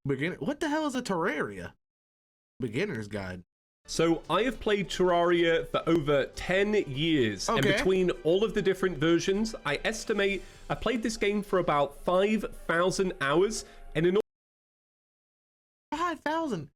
Beginner. What the hell is a Terraria? Beginner's guide. So I have played Terraria for over 10 years, and between all of the different versions, I estimate I played this game for about 5,000 hours, and in 5,000?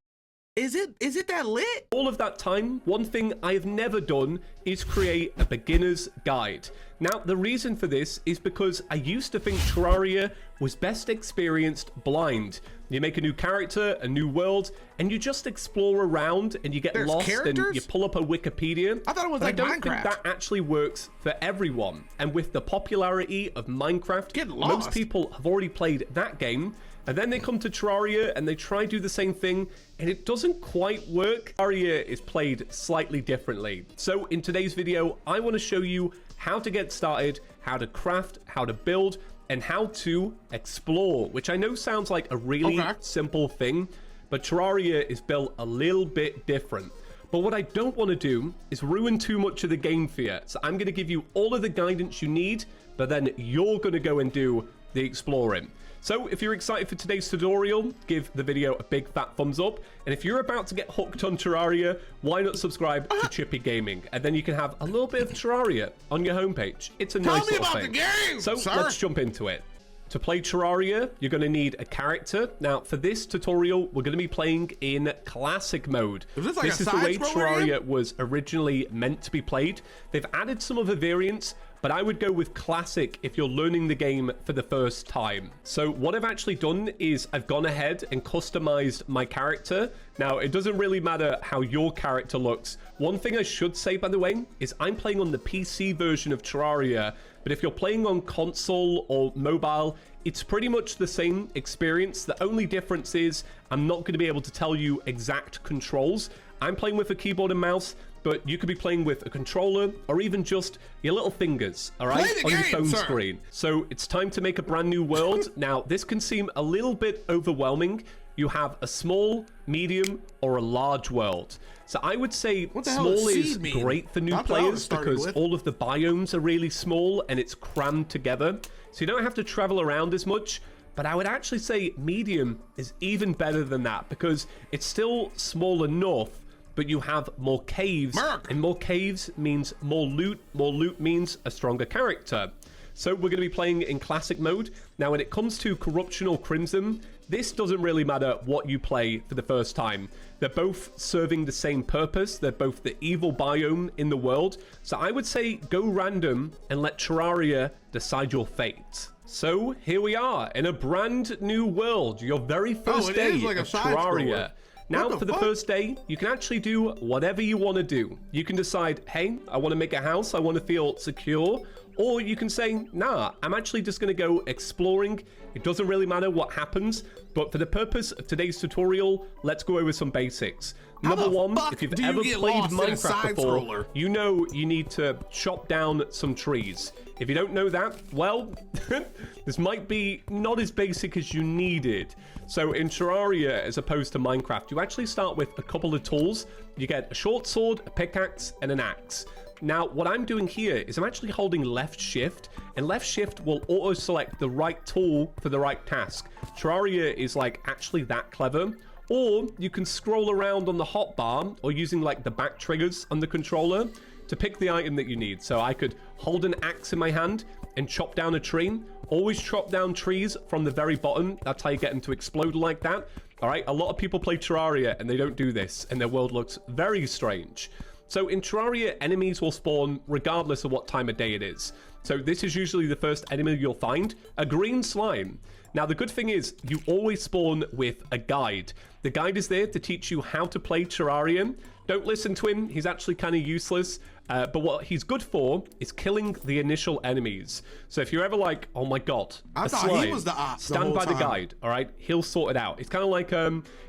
Is it that lit? all of that time, one thing I have never done is create a beginner's guide. Now, the reason for this is because I used to think Terraria was best experienced blind. You make a new character, a new world, and you just explore around and you get lost and you pull up a Wikipedia. I thought it was like Minecraft. I don't Minecraft. think that actually works for everyone. And with the popularity of Minecraft, most people have already played that game. And then they come to Terraria and they try to do the same thing, and it doesn't quite work. Terraria is played slightly differently. So in today's video, I want to show you how to get started, how to craft, how to build, and how to explore, which I know sounds like a really simple thing, but Terraria is built a little bit different. But what I don't want to do is ruin too much of the game for you. So I'm going to give you all of the guidance you need, but then you're going to go and do the exploring. So if you're excited for today's tutorial, give the video a big fat thumbs up. And if you're about to get hooked on Terraria, why not subscribe to Chippy Gaming? And then you can have a little bit of Terraria on your homepage. It's a nice little thing. So let's jump into it. To play Terraria, you're going to need a character. Now, for this tutorial, we're going to be playing in classic mode. This is the way Terraria was originally meant to be played. They've added some other variants, but I would go with classic if you're learning the game for the first time. So what I've actually done is I've gone ahead and customized my character. Now, it doesn't really matter how your character looks. One thing I should say, by the way, is I'm playing on the PC version of Terraria, but if you're playing on console or mobile, it's pretty much the same experience. The only difference is I'm not going to be able to tell you exact controls. I'm playing with a keyboard and mouse, but you could be playing with a controller or even just your little fingers, all right, on your phone screen. So it's time to make a brand new world. Now, this can seem a little bit overwhelming. You have a small, medium, or a large world. So I would say small is great for new players because all of the biomes are really small and it's crammed together. So you don't have to travel around as much. But I would actually say medium is even better than that because it's still small enough, but you have more caves, and more caves means more loot means a stronger character. So we're going to be playing in classic mode. Now, when it comes to corruption or crimson, this doesn't really matter what you play for the first time. They're both serving the same purpose. They're both the evil biome in the world. So I would say go random and let Terraria decide your fate. So here we are in a brand new world. Your very first day of Terraria. Now, for the first day, you can actually do whatever you want to do. You can decide, hey, I want to make a house. I want to feel secure. Or you can say, nah, I'm actually just going to go exploring. It doesn't really matter what happens. But for the purpose of today's tutorial, let's go over some basics. Number one, if you've ever played Minecraft before, you know you need to chop down some trees. If you don't know that, well, this might be not as basic as you needed. So in Terraria, as opposed to Minecraft, you actually start with a couple of tools. You get a short sword, a pickaxe, and an axe. Now, what I'm doing here is I'm actually holding left shift, and left shift will auto-select the right tool for the right task. Terraria is like actually that clever. Or you can scroll around on the hotbar or using like the back triggers on the controller to pick the item that you need. So I could hold an axe in my hand and chop down a tree. Always chop down trees from the very bottom. That's how you get them to explode like that. All right, a lot of people play Terraria and they don't do this, and their world looks very strange. So in Terraria, enemies will spawn regardless of what time of day it is. So this is usually the first enemy you'll find, a green slime. Now, the good thing is you always spawn with a guide. The guide is there to teach you how to play Terraria. Don't listen to him. He's actually kind of useless. But what he's good for is killing the initial enemies. So if you're ever like, oh my god, a slime, stand by the guide, all right? He'll sort it out. It's kind of like,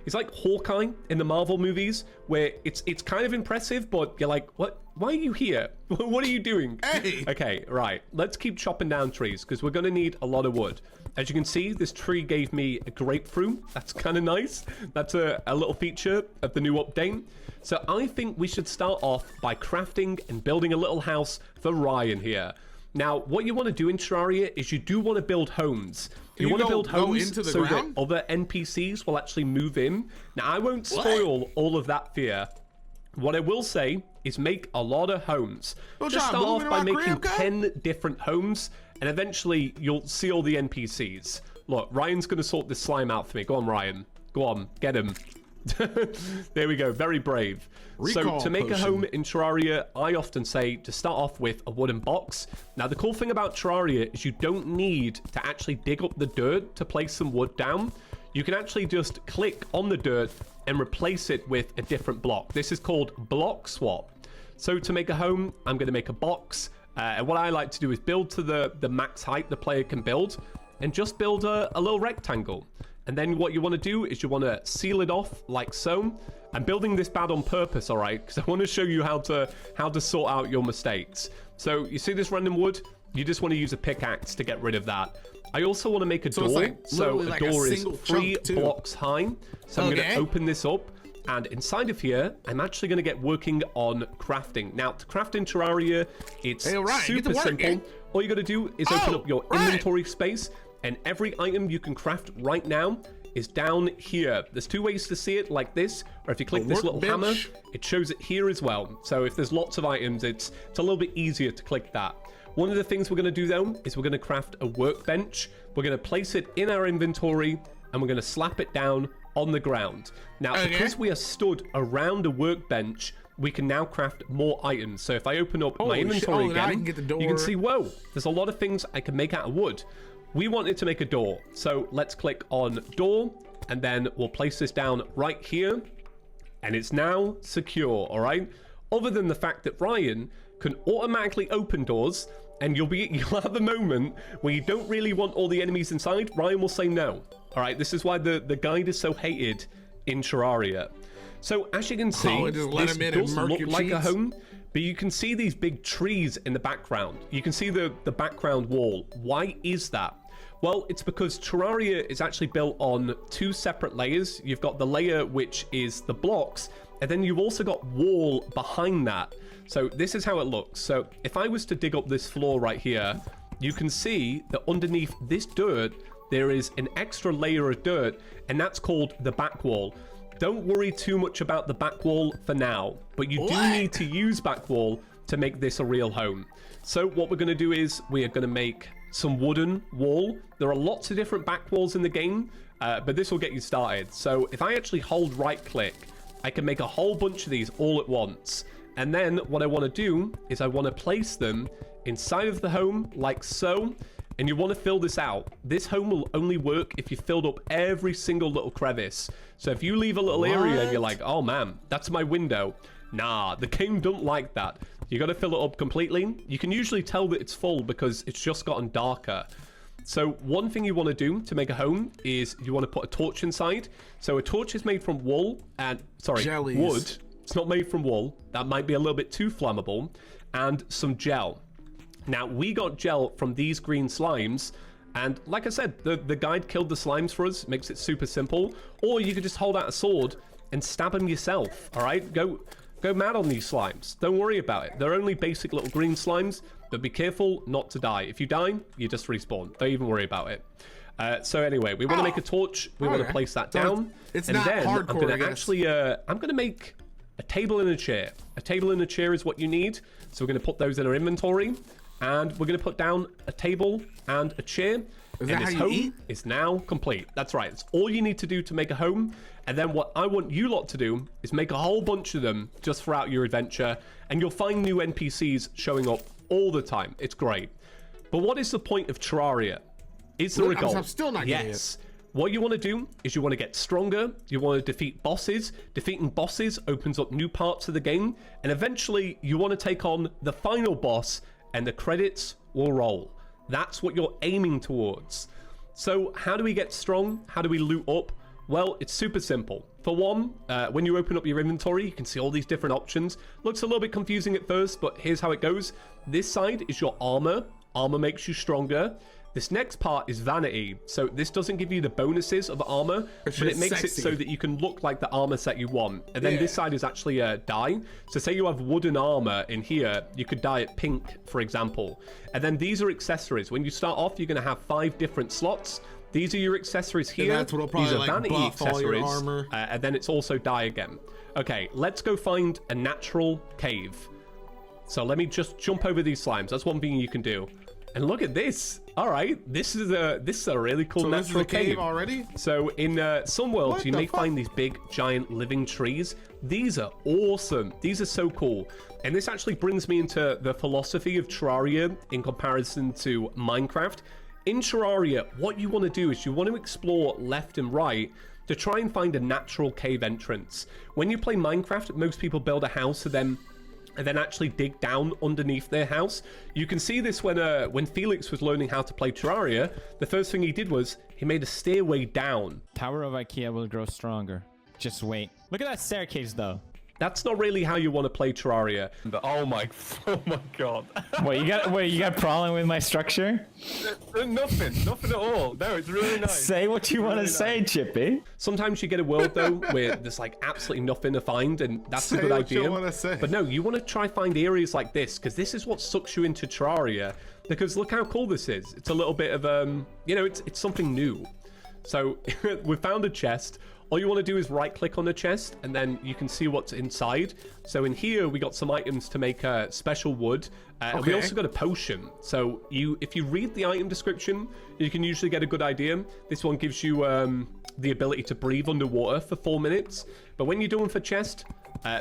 it's like Hawkeye in the Marvel movies, where it's kind of impressive, but you're like, what? Why are you here? What are you doing? Hey! Okay, right. Let's keep chopping down trees, because we're going to need a lot of wood. As you can see, this tree gave me a grapefruit. That's kind of nice. That's a little feature of the new update. So I think we should start off by crafting and building a little house for Ryan here. Now, what you want to do in Terraria is you do want to build homes. You want to build homes so that other NPCs will actually move in. Now, I won't spoil all of that for you. What I will say is make a lot of homes. Just start off by making 10 different homes, and eventually you'll see all the NPCs. Look, Ryan's going to sort this slime out for me. Go on, Ryan. Go on, get him. There we go, very brave. So to make a home in Terraria, I often say to start off with a wooden box. Now the cool thing about Terraria is you don't need to actually dig up the dirt to place some wood down. You can actually just click on the dirt and replace it with a different block. This is called block swap. So to make a home, I'm going to make a box. And what I like to do is build to the max height the player can build, and just build a little rectangle. And then what you want to do is you want to seal it off like so. I'm building this bad on purpose, all right? Because I want to show you how to sort out your mistakes. So you see this random wood? You just want to use a pickaxe to get rid of that. I also want to make a door. So a door is 3 blocks high. So I'm going to open this up. And inside of here, I'm actually going to get working on crafting. Now, to craft in Terraria, it's super simple. All you got to do is open up your inventory space. And every item you can craft right now is down here. There's 2 ways to see it, like this, or if you click this little hammer, it shows it here as well. So if there's lots of items, it's a little bit easier to click that. One of the things we're going to do, though, is we're going to craft a workbench. We're going to place it in our inventory, and we're going to slap it down on the ground. Now, because we are stood around a workbench, we can now craft more items. So if I open up my inventory again, you can see, whoa, there's a lot of things I can make out of wood. We wanted to make a door, so let's click on door, and then we'll place this down right here, and it's now secure, all right? Other than the fact that Ryan can automatically open doors, and you'll have the moment where you don't really want all the enemies inside. Ryan will say no, all right? This is why the guide is so hated in Terraria. So as you can see, this does look like a home, but you can see these big trees in the background. You can see the background wall. Why is that? Well, it's because Terraria is actually built on 2 separate layers. You've got the layer which is the blocks, and then you've also got wall behind that. So this is how it looks. So if I was to dig up this floor right here, you can see that underneath this dirt, there is an extra layer of dirt, and that's called the back wall. Don't worry too much about the back wall for now, but you do need to use back wall to make this a real home. So what we're going to do is we are going to make some wooden wall. There are lots of different back walls in the game, but this will get you started. So if I actually hold right click, I can make a whole bunch of these all at once. And then what I want to do is I want to place them inside of the home like so. And you want to fill this out. This home will only work if you filled up every single little crevice. So if you leave a little area and you're like, oh man, that's my window. Nah, the game don't like that. You got to fill it up completely. You can usually tell that it's full because it's just gotten darker. So one thing you want to do to make a home is you want to put a torch inside. So a torch is made from wool and, wood. It's not made from wool. That might be a little bit too flammable. And some gel. Now, we got gel from these green slimes. And like I said, the guide killed the slimes for us. Makes it super simple. Or you could just hold out a sword and stab them yourself. All right? Go mad on these slimes. Don't worry about it. They're only basic little green slimes, but be careful not to die. If you die, you just respawn. Don't even worry about it. So anyway, we want to make a torch. We want to place that down. It's and not then hardcore, I'm going to actually, I'm going to make a table and a chair. A table and a chair is what you need. So we're going to put those in our inventory. And we're going to put down a table and a chair. And this home is now complete. That's right. It's all you need to do to make a home. And then what I want you lot to do is make a whole bunch of them just throughout your adventure. And you'll find new NPCs showing up all the time. It's great. But what is the point of Terraria? Is there a goal? I'm still not getting it. What you want to do is you want to get stronger. You want to defeat bosses. Defeating bosses opens up new parts of the game. And eventually you want to take on the final boss, and the credits will roll. That's what you're aiming towards. So how do we get strong? How do we loot up? Well, it's super simple. For one, when you open up your inventory, you can see all these different options. Looks a little bit confusing at first, but here's how it goes. This side is your armor. armor makes you stronger. This next part is vanity. So this doesn't give you the bonuses of armor, but it makes it so that you can look like the armor set you want. And then this side is actually a dye. So say you have wooden armor in here, you could dye it pink, for example. And then these are accessories. When you start off, you're going to have 5 different slots. These are your accessories here. And that's what'll probably, these are like, vanity buff all your accessories. armor. And then it's also dye again. Okay, let's go find a natural cave. So let me just jump over these slimes. That's one thing you can do. And look at this. All right, this is a really cool natural cave already. So in some worlds, you may find these big, giant living trees. These are awesome. These are so cool. And this actually brings me into the philosophy of Terraria in comparison to Minecraft. In Terraria, what you want to do is you want to explore left and right to try and find a natural cave entrance. When you play Minecraft, most people build a house and then actually dig down underneath their house. You can see this when Felix was learning how to play Terraria. The first thing he did was he made a stairway down. Tower of Ikea will grow stronger. Just wait. Look at that staircase, though. That's not really how you want to play Terraria. Oh my god. What, you got a problem with my structure? Nothing at all. No, it's really nice. Say what you want to say, Chippy. Sometimes you get a world though where there's like absolutely nothing to find, and that's a good idea. But no, you want to try find areas like this, because this is what sucks you into Terraria. Because look how cool this is. It's a little bit of it's something new. So we found a chest. All you want to do is right click on the chest and then you can see what's inside. So in here we got some items to make special wood, and we also got a potion. So if you read the item description, you can usually get a good idea. This one gives you the ability to breathe underwater for 4 minutes. But when you're doing for chest,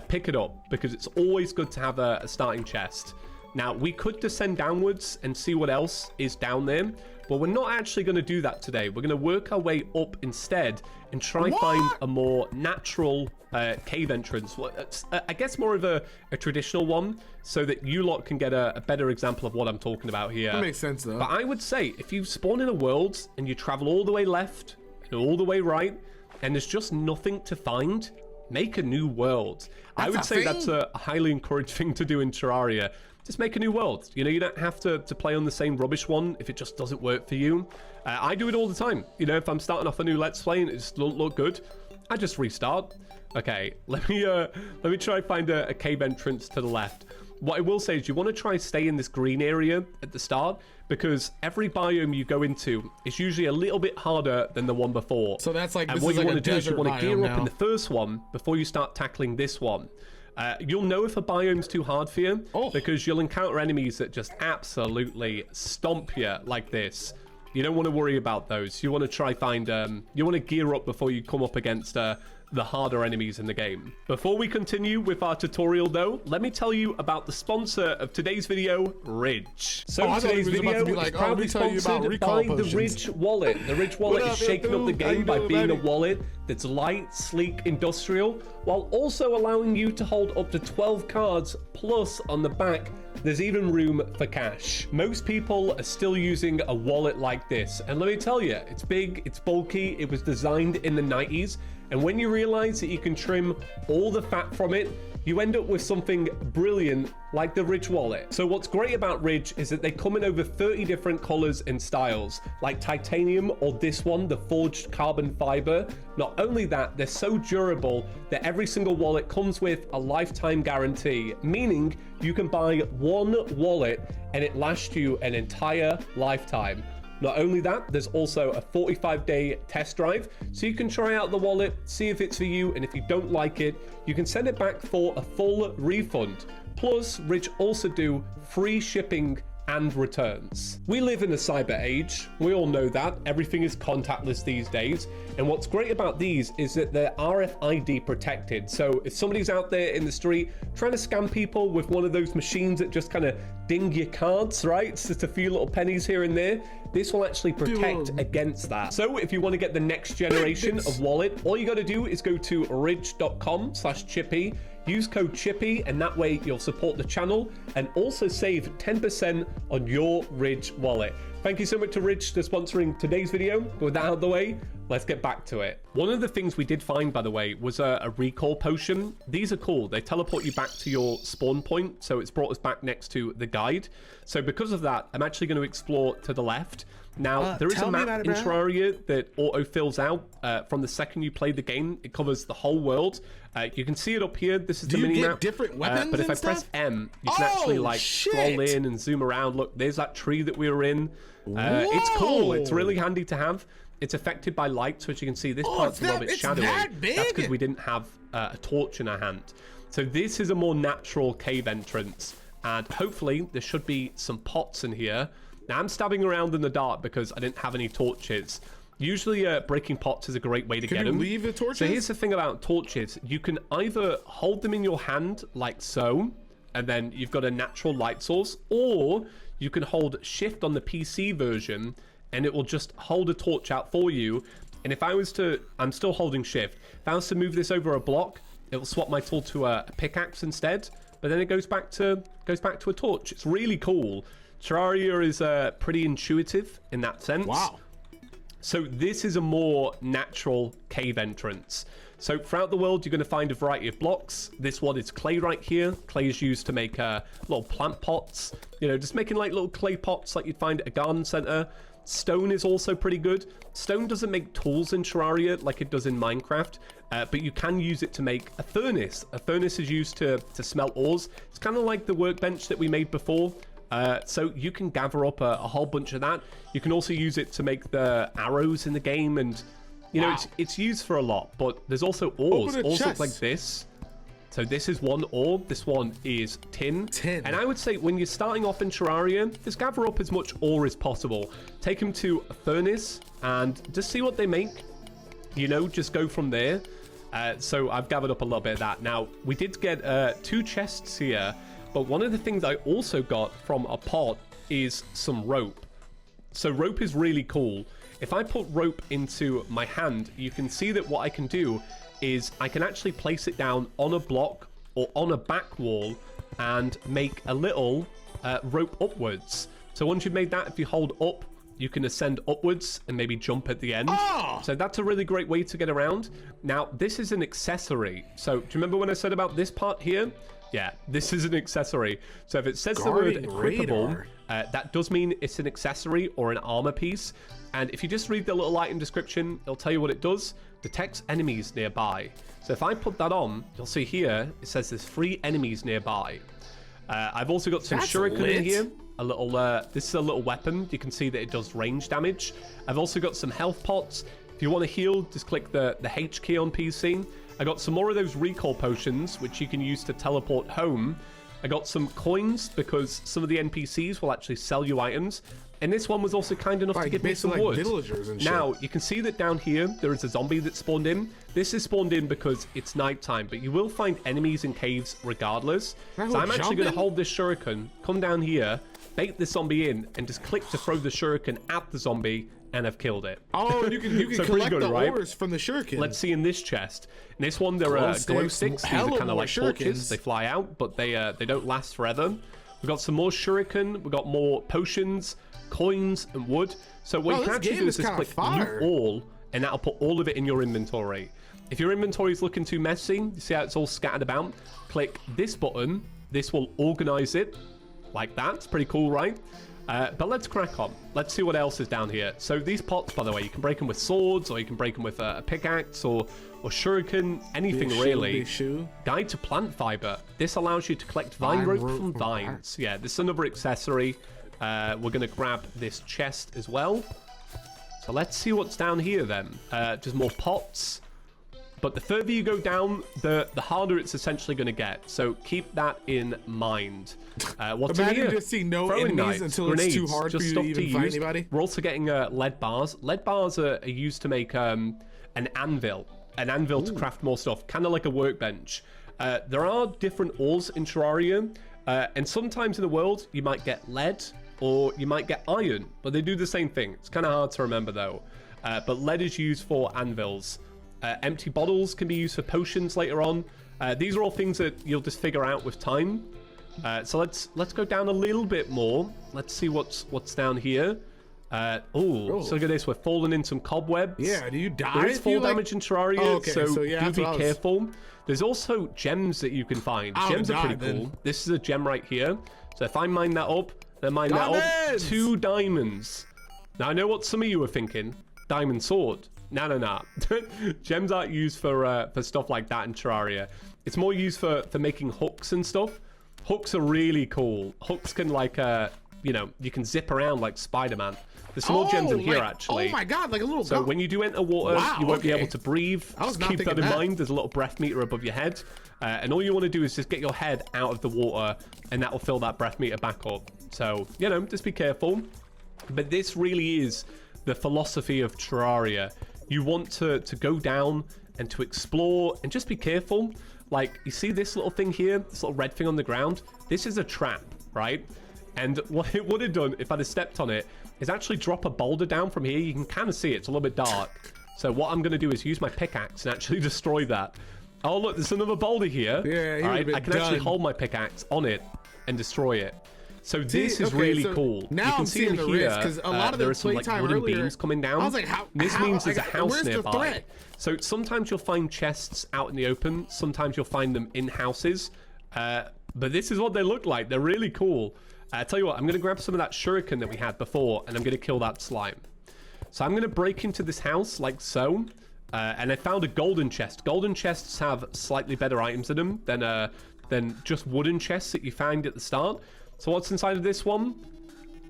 pick it up, because it's always good to have a starting chest. Now we could descend downwards and see what else is down there, but we're not actually going to do that today. We're going to work our way up instead and try find a more natural cave entrance. I guess more of a traditional one, so that you lot can get a better example of what I'm talking about here. That makes sense, though. But I would say if you spawn in a world and you travel all the way left and all the way right, and there's just nothing to find, make a new world. I would say that's a highly encouraged thing to do in Terraria. Just make a new world. You know, you don't have to play on the same rubbish one if it just doesn't work for you. I do it all the time. You know, if I'm starting off a new Let's Play and it just doesn't look good, I just restart. Okay, let me try and find a cave entrance to the left. What I will say is you want to try and stay in this green area at the start, because every biome you go into is usually a little bit harder than the one before. So that's like, and what you want to do is you want to gear up in the first one before you start tackling this one. You'll know if a biome's too hard for you, because you'll encounter enemies that just absolutely stomp you like this. You don't want to worry about those. You want to try find, you want to gear up before you come up against the harder enemies in the game. Before we continue with our tutorial though, let me tell you about the sponsor of today's video, Ridge. So today's video is proudly sponsored by the Ridge wallet. The Ridge wallet is shaking up the game by being a wallet that's light, sleek, industrial, while also allowing you to hold up to 12 cards, plus on the back there's even room for cash. Most people are still using a wallet like this, and let me tell you, it's big, it's bulky, it was designed in the 90s, and when you realize that you can trim all the fat from it, you end up with something brilliant like the Ridge wallet. So what's great about Ridge is that they come in over 30 different colors and styles, like titanium or this one, the forged carbon fiber. Not only that, they're so durable that every single wallet comes with a lifetime guarantee, meaning you can buy one wallet and it lasts you an entire lifetime. Not only that, there's also a 45-day test drive, so you can try out the wallet, see if it's for you, and if you don't like it, you can send it back for a full refund. Plus, Ridge also do free shipping and returns. We live in a cyber age. We all know that. Everything is contactless these days. And what's great about these is that they're RFID protected. So if somebody's out there in the street trying to scam people with one of those machines that just kind of ding your cards, right? It's just a few little pennies here and there. This will actually protect against that. So if you want to get the next generation of wallet, all you got to do is go to ridge.com/chippy. Use code CHIPPY, and that way you'll support the channel and also save 10% on your Ridge wallet. Thank you so much to Ridge for sponsoring today's video. With that out of the way, let's get back to it. One of the things we did find, by the way, was a recall potion. These are cool. They teleport you back to your spawn point, so it's brought us back next to the guide. So because of that, I'm actually going to explore to the left. Now, there is a map in Terraria that auto-fills out from the second you play the game. It covers the whole world. You can see it up here. This is the mini map. Different weapons but if I press M, you can actually like scroll in and zoom around. Look, there's that tree that we were in. It's cool. It's really handy to have. It's affected by light, so as you can see, this part's a little bit shadowy. That's because we didn't have a torch in our hand. So this is a more natural cave entrance, and hopefully there should be some pots in here. Now I'm stabbing around in the dark because I didn't have any torches. Usually breaking pots is a great way to get them. Can you leave the torches? So here's the thing about torches. You can either hold them in your hand like so, and then you've got a natural light source, or you can hold shift on the PC version and it will just hold a torch out for you. And if I was to, I'm still holding shift. If I was to move this over a block, it will swap my tool to a pickaxe instead. But then it goes back to a torch. It's really cool. Terraria is pretty intuitive in that sense. Wow. So this is a more natural cave entrance. So throughout the world, you're going to find a variety of blocks. This one is clay right here. Clay is used to make little plant pots. You know, just making like little clay pots like you'd find at a garden center. Stone is also pretty good. Stone doesn't make tools in Terraria like it does in Minecraft, but you can use it to make a furnace. A furnace is used to smelt ores. It's kind of like the workbench that we made before. So you can gather up a whole bunch of that. You can also use it to make the arrows in the game, and you know it's used for a lot. But there's also ores. Ores look like this. So this is one ore. This one is tin. And I would say when you're starting off in Terraria, just gather up as much ore as possible. Take them to a furnace and just see what they make. You know, just go from there. So I've gathered up a little bit of that. Now, we did get 2 chests here. But one of the things I also got from a pot is some rope. So rope is really cool. If I put rope into my hand, you can see that what I can do is I can actually place it down on a block or on a back wall and make a little rope upwards. So once you've made that, if you hold up, you can ascend upwards and maybe jump at the end. So that's a really great way to get around. Now, this is an accessory. So do you remember when I said about this part here? Yeah, this is an accessory. So if it says the word equipable, that does mean it's an accessory or an armor piece. And if you just read the little item description, it'll tell you what it does. Detects enemies nearby. So if I put that on, you'll see here, it says there's 3 enemies nearby. I've also got some shuriken in here. A little, this is a little weapon. You can see that it does range damage. I've also got some health pots. If you want to heal, just click the H key on PC. I got some more of those recall potions, which you can use to teleport home. I got some coins because some of the NPCs will actually sell you items. And this one was also kind enough to give me some wood. Now, you can see that down here, there is a zombie that spawned in. This is spawned in because it's nighttime, but you will find enemies in caves regardless. So I'm actually going to hold this shuriken, come down here, bait the zombie in, and just click to throw the shuriken at the zombie, and I've killed it. Oh, you can so collect good, the ores from the shuriken. Let's see in this chest. In this one, there are glow sticks. These are kind of like torches. They fly out, but they don't last forever. We've got some more shuriken. We've got more potions, coins, and wood. So what you can actually do is just click view all, and that'll put all of it in your inventory. If your inventory is looking too messy, you see how it's all scattered about, click this button. This will organize it like that. It's pretty cool, right? But let's crack on. Let's see what else is down here. So these pots, by the way, you can break them with swords, or you can break them with a pickaxe, or shuriken, anything really. Guide to plant fiber. This allows you to collect vine rope from vines. Yeah, this is another accessory. We're going to grab this chest as well. So let's see what's down here then. Just more pots. But the further you go down, the harder it's essentially going to get. So keep that in mind. What's in here? Just see no enemies until it's too hard for you to even find anybody. We're also getting lead bars. Lead bars are used to make an anvil. An anvil to craft more stuff, kind of like a workbench. There are different ores in Terraria, and sometimes in the world you might get lead or you might get iron, but they do the same thing. It's kind of hard to remember though. But lead is used for anvils. Empty bottles can be used for potions later on. These are all things that you'll just figure out with time. So let's go down a little bit more. Let's see what's down here. So look at this. We're falling in some cobwebs. Yeah, do you die? There is fall damage in Terraria, okay, so yeah, do be careful. There's also gems that you can find. Gems are pretty cool. This is a gem right here. So if I mine that up, then mine that up. 2 diamonds. Now I know what some of you are thinking. Diamond sword. No. Gems aren't used for stuff like that in Terraria. It's more used for making hooks and stuff. Hooks are really cool. Hooks can you can zip around like Spider-Man. There's some more gems in here, actually. Oh my god, like a little... So when you do enter water, you won't be able to breathe. Just keep that in mind. There's a little breath meter above your head. And all you want to do is just get your head out of the water, and that will fill that breath meter back up. So, just be careful. But this really is the philosophy of Terraria. You want to go down and to explore and just be careful. Like, you see this little thing here? This little red thing on the ground? This is a trap, right? And what it would have done if I'd have stepped on it is actually drop a boulder down from here. You can kind of see it. It's a little bit dark. So what I'm going to do is use my pickaxe and actually destroy that. Oh, look, there's another boulder here. Yeah, all right, I can actually hold my pickaxe on it and destroy it. So this is really cool. Now you can see in here, because a lot of there the are some like wooden beams coming down. I was like, this means there's a house where's nearby. The threat? So sometimes you'll find chests out in the open. Sometimes you'll find them in houses. But this is what they look like. They're really cool. I tell you what, I'm going to grab some of that shuriken that we had before, and I'm going to kill that slime. So I'm going to break into this house like so. And I found a golden chest. Golden chests have slightly better items in them than just wooden chests that you find at the start. So what's inside of this one?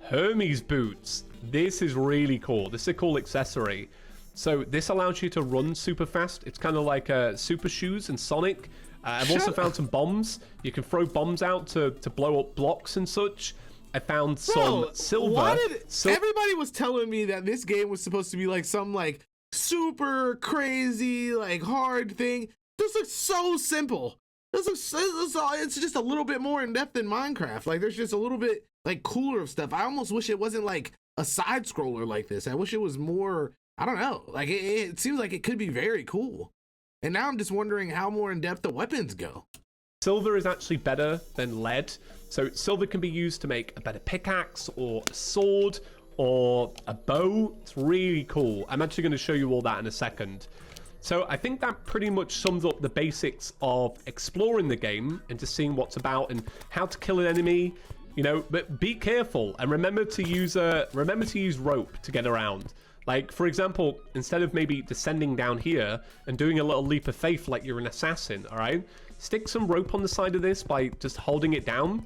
Hermes boots. This is really cool. This is a cool accessory. So this allows you to run super fast. It's kind of like super shoes in Sonic. I've also found some bombs. You can throw bombs out to blow up blocks and such. I found some silver. Everybody was telling me that this game was supposed to be like some like super crazy like hard thing. This looks so simple. It's just a little bit more in depth than Minecraft. Like there's just a little bit like cooler of stuff. I almost wish it wasn't like a side scroller like this. I wish it was more, I don't know. Like it seems like it could be very cool. And now I'm just wondering how more in depth the weapons go. Silver is actually better than lead. So silver can be used to make a better pickaxe or a sword or a bow. It's really cool. I'm actually going to show you all that in a second. So I think that pretty much sums up the basics of exploring the game and just seeing what's about and how to kill an enemy, but be careful and remember to use rope to get around. Like, for example, instead of maybe descending down here and doing a little leap of faith like you're an assassin, all right? Stick some rope on the side of this by just holding it down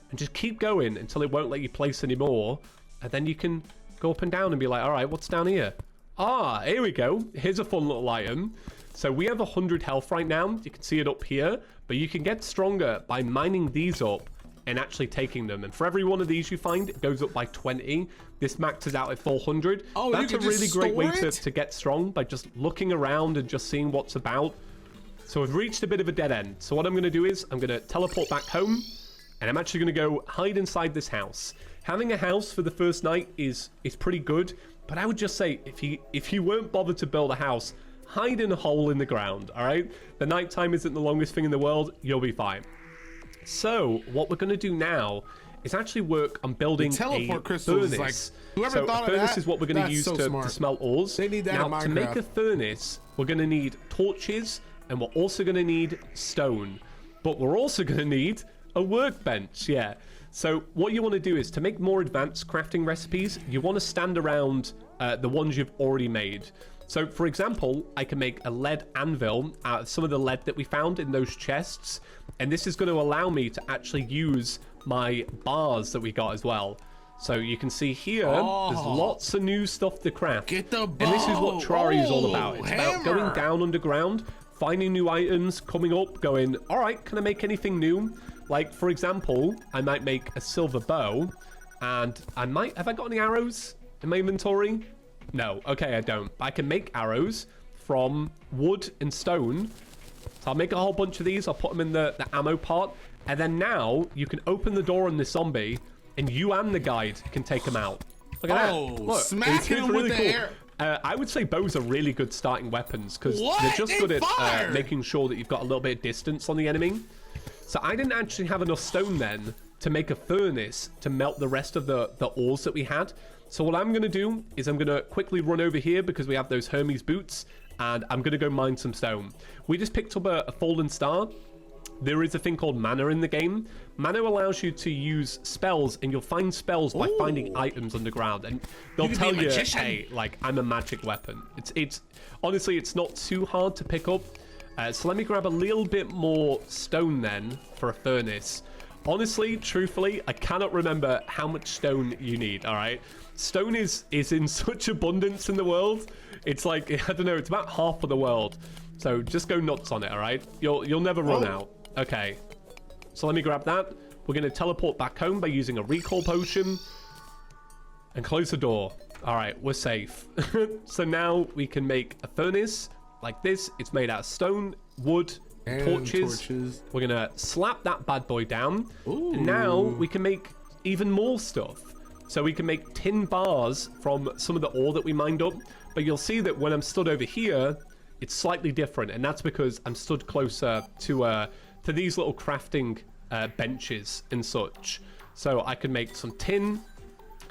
and just keep going until it won't let you place anymore. And then you can go up and down and be like, all right, what's down here? Ah, here we go. Here's a fun little item. So we have 100 health right now. You can see it up here, but you can get stronger by mining these up and actually taking them. And for every one of these you find, it goes up by 20. This maxes out at 400. Oh, that's a really great way to get strong by just looking around and just seeing what's about. So we've reached a bit of a dead end. So what I'm going to do is I'm going to teleport back home and I'm actually going to go hide inside this house. Having a house for the first night is pretty good, but I would just say if you weren't bothered to build a house, hide in a hole in the ground, all right? The nighttime isn't the longest thing in the world. You'll be fine. So what we're going to do now is actually work on building a furnace. Like, whoever thought a furnace of that, is what we're going to use to smelt ores. They need that now, in Minecraft. to make a furnace, we're going to need torches, and we're also going to need stone. But we're also going to need a workbench, yeah. So what you want to do is to make more advanced crafting recipes, you want to stand around the ones you've already made. So, for example, I can make a lead anvil out of some of the lead that we found in those chests. And this is going to allow me to actually use my bars that we got as well. So you can see here, there's lots of new stuff to craft. Get the bow. And this is what Terraria is all about. It's about going down underground, finding new items, coming up, going, all right, can I make anything new? Like, for example, I might make a silver bow. And have I got any arrows in my inventory? No, okay, I don't. I can make arrows from wood and stone. So I'll make a whole bunch of these. I'll put them in the ammo part. And then now you can open the door on this zombie and you and the guide can take them out. Look at that. Look, smack him with the air. I would say bows are really good starting weapons because they're just good at making sure that you've got a little bit of distance on the enemy. So I didn't actually have enough stone then to make a furnace to melt the rest of the ores that we had. So what I'm going to do is I'm going to quickly run over here because we have those Hermes boots, and I'm going to go mine some stone. We just picked up a fallen star. There is a thing called mana in the game. Mana allows you to use spells, and you'll find spells by finding items underground, and they'll tell you, hey, like, I'm a magic weapon. It's honestly, it's not too hard to pick up. So let me grab a little bit more stone then for a furnace. Honestly, truthfully, I cannot remember how much stone you need, all right? Stone is in such abundance in the world. It's like, I don't know, it's about half of the world. So just go nuts on it, all right? You'll never run out. Okay, so let me grab that. We're going to teleport back home by using a recall potion and close the door. All right, we're safe. So now we can make a furnace like this. It's made out of stone, wood, and torches. We're going to slap that bad boy down. Ooh. And now we can make even more stuff. So we can make tin bars from some of the ore that we mined up. But you'll see that when I'm stood over here, it's slightly different. And that's because I'm stood closer to these little crafting benches and such. So I can make some tin.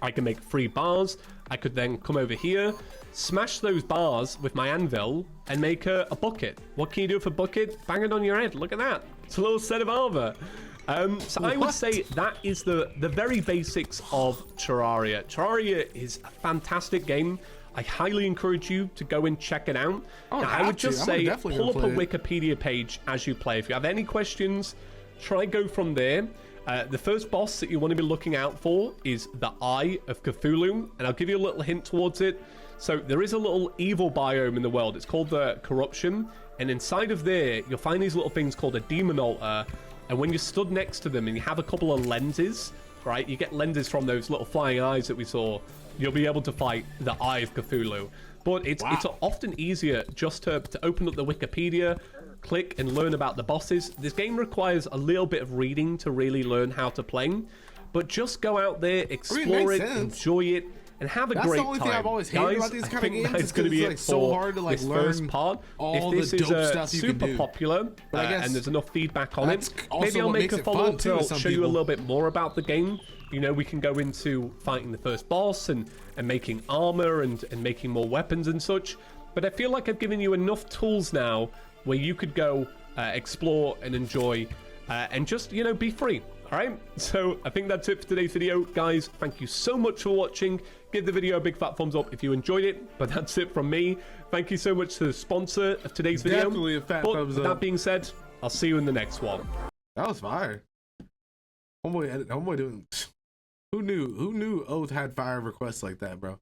I can make 3 bars. I could then come over here, smash those bars with my anvil, and make a bucket. What can you do with a bucket? Bang it on your head. Look at that. It's a little set of armor. So I would say that is the very basics of Terraria. Terraria is a fantastic game. I highly encourage you to go and check it out. Now, I would just say pull up a Wikipedia page as you play. If you have any questions, try go from there. The first boss that you want to be looking out for is the Eye of Cthulhu, and I'll give you a little hint towards it. So there is a little evil biome in the world. It's called the Corruption, and inside of there, you'll find these little things called a demon altar, and when you're stood next to them and you have a couple of lenses, right, you get lenses from those little flying eyes that we saw, you'll be able to fight the Eye of Cthulhu. But it's often easier just to open up the Wikipedia, click and learn about the bosses. This game requires a little bit of reading to really learn how to play, but just go out there, explore it, enjoy it, and have a great time. That's the only thing I've always hated about these kind of games. It's going to be like so hard to like learn first part. If this is super popular and there's enough feedback on it, maybe I'll make a follow-up to show you a little bit more about the game. You know, we can go into fighting the first boss and making armor and making more weapons and such. But I feel like I've given you enough tools now where you could go explore and enjoy and just, you know, be free. All right, so I think that's it for today's video. Guys, thank you so much for watching. Give the video a big fat thumbs up if you enjoyed it. But that's it from me. Thank you so much to the sponsor of today's video. Definitely a fat thumbs up. That being said, I'll see you in the next one. That was fire. Homeboy doing... Who knew Oath had fire requests like that, bro?